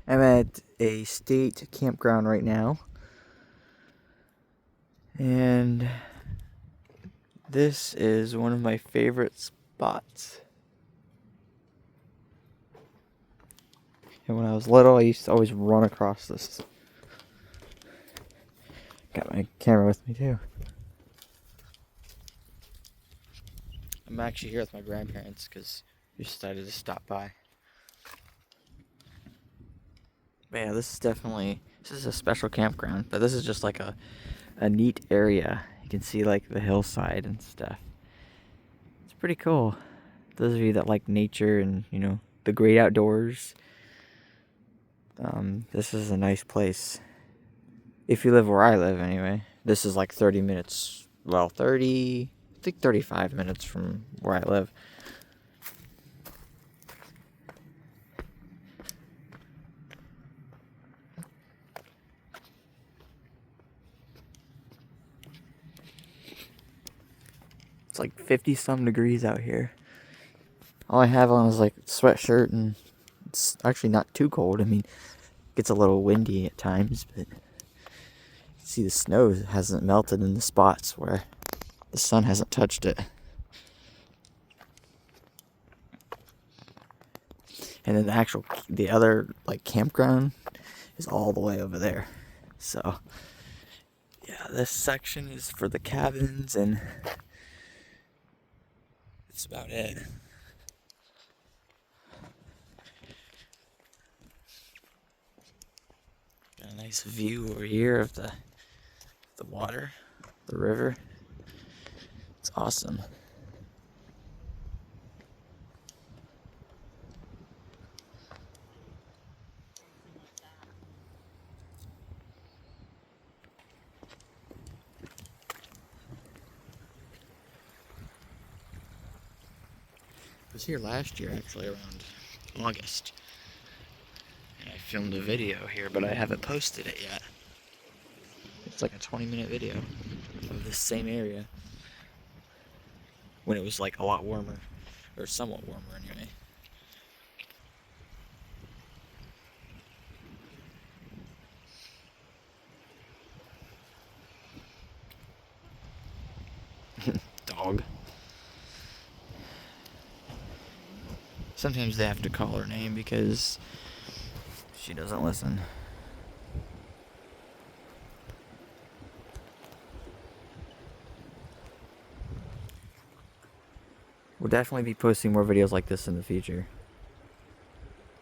I'm at a state campground right now, and this is one of my favorite spots. And when I was little, I used to always run across this. Got my camera with me too. I'm actually here with my grandparents because we decided to stop by. But yeah, this is a special campground, but this is just like a neat area. You can see like the hillside and stuff. It's pretty cool. Those of you that like nature and, the great outdoors, this is a nice place. If you live where I live, anyway. This is like 30 minutes, well, I think 35 minutes from where I live. It's like 50 some degrees out here. All I have on is like a sweatshirt, and it's actually not too cold. I mean, it gets a little windy at times, but you can see the snow hasn't melted in the spots where the sun hasn't touched it. And then the other like campground is all the way over there. So yeah, this section is for the cabins, and that's about it. Got a nice view over here of the water, the river. It's awesome. I was here last year, actually, around August. And I filmed a video here, but I haven't posted it yet. It's like a 20-minute video of this same area when it was like a lot warmer, or somewhat warmer anyway. Dog. Sometimes they have to call her name because she doesn't listen. We'll definitely be posting more videos like this in the future.